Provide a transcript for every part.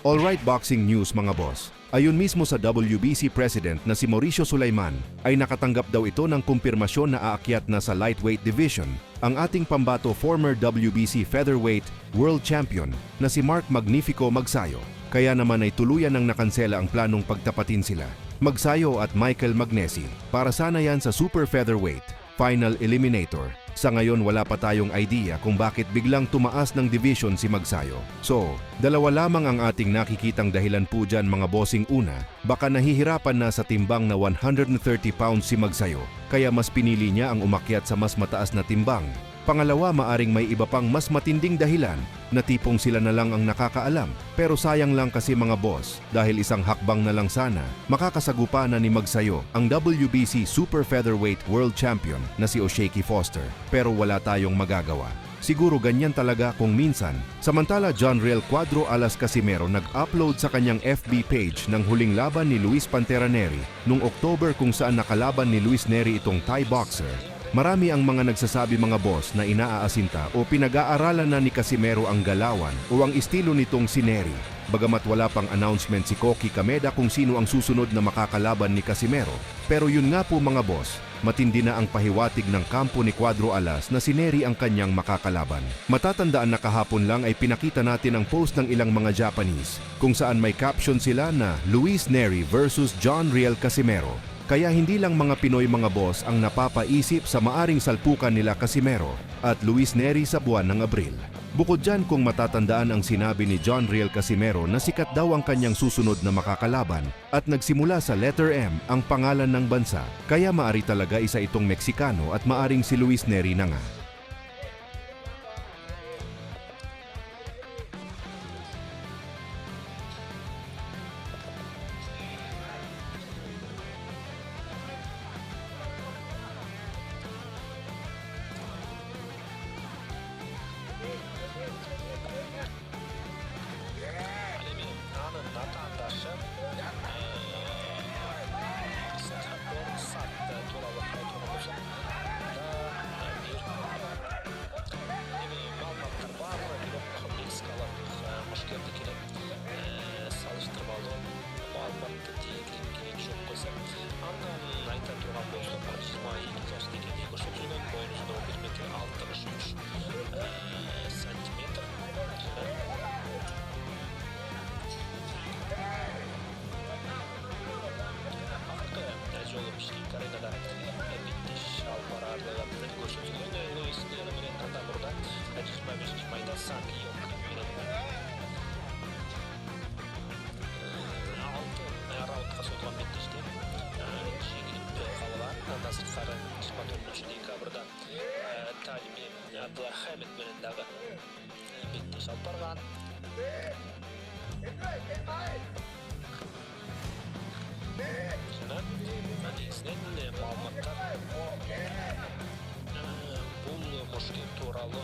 Alright, boxing news mga boss. Ayon mismo sa WBC President na si Mauricio Sulaiman, ay nakatanggap daw ito ng kumpirmasyon na aakyat na sa lightweight division ang ating pambato former WBC featherweight world champion na si Mark Magnifico Magsayo. Kaya naman ay tuluyan ng nakansela ang planong pagtapatin sila, Magsayo at Michael Magnesi, para sana yan sa super featherweight final eliminator. Sa ngayon wala pa tayong idea kung bakit biglang tumaas ng division si Magsayo. So, dalawa lamang ang ating nakikitang dahilan po dyan mga bossing. Una, baka nahihirapan na sa timbang na 130 pounds si Magsayo, kaya mas pinili niya ang umakyat sa mas mataas na timbang. Pangalawa, maaring may iba pang mas matinding dahilan na tipong sila na lang ang nakakaalam. Pero sayang lang kasi mga boss, dahil isang hakbang na lang sana, makakasagupa na ni Magsayo ang WBC Super Featherweight World Champion na si O'Shaquie Foster. Pero wala tayong magagawa. Siguro ganyan talaga kung minsan. Samantala, John Riel Cuadro Alas Casimero nag-upload sa kanyang FB page ng huling laban ni Luis Pantera Nery noong October kung saan nakalaban ni Luis Nery itong Thai boxer. Marami ang mga nagsasabi mga boss na inaaasinta o pinag-aaralan na ni Casimero ang galawan o ang estilo nitong si Nery. Bagamat wala pang announcement si Koki Kameda kung sino ang susunod na makakalaban ni Casimero. Pero yun nga po mga boss, matindi na ang pahiwatig ng kampo ni Cuadro Alas na si Nery ang kanyang makakalaban. Matatandaan na kahapon lang ay pinakita natin ang post ng ilang mga Japanese kung saan may caption sila na Luis Nery versus John Riel Casimero. Kaya hindi lang mga Pinoy mga boss ang napapaisip sa maaring salpukan nila Casimero at Luis Nery sa buwan ng Abril. Bukod dyan, kung matatandaan ang sinabi ni John Riel Casimero na sikat daw ang kanyang susunod na makakalaban at nagsimula sa letter M ang pangalan ng bansa, kaya maari talaga isa itong Meksikano at maaring si Luis Nery na nga. Vatandaşı spor sattı turabı kayıtımızda bir malumlar var. Bir Meksikalı müşkilde gelip salıştırmalı malumlar diyeklik çok güzel. Andan ayta turgan bolsa 22 yaşdaki Egoşucu'nun boyunuzda 11 metre 63 santimetre. Жолы пішкен каринада битті шалбарады көрсетілген Луис Нері менен Антамурда 25 майда Санки алты раундқа созылған беттіште жеңіліп қалған насырқары 24 декабрда Талими Абдулхамид менен дағы бетті шалбарған. Негізінен малыматтар бұл мушкет туралы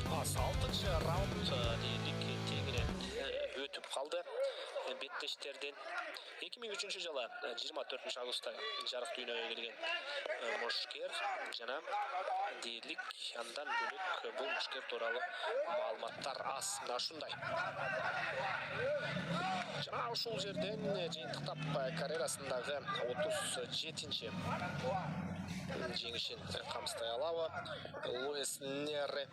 6-шы раунд дерлік тегінен өтіп қалды беттештерден. 2003 жылы 24 августта жарық дүниеге келген мушкер жана дерлік андан бөлек бұл мушкер туралы малыматтар аз. Мына ушундай. Жана ушул жерден жыйынтыктап карьерасындагы 37-чи жеңишин камсыздай алабы Луис Нері.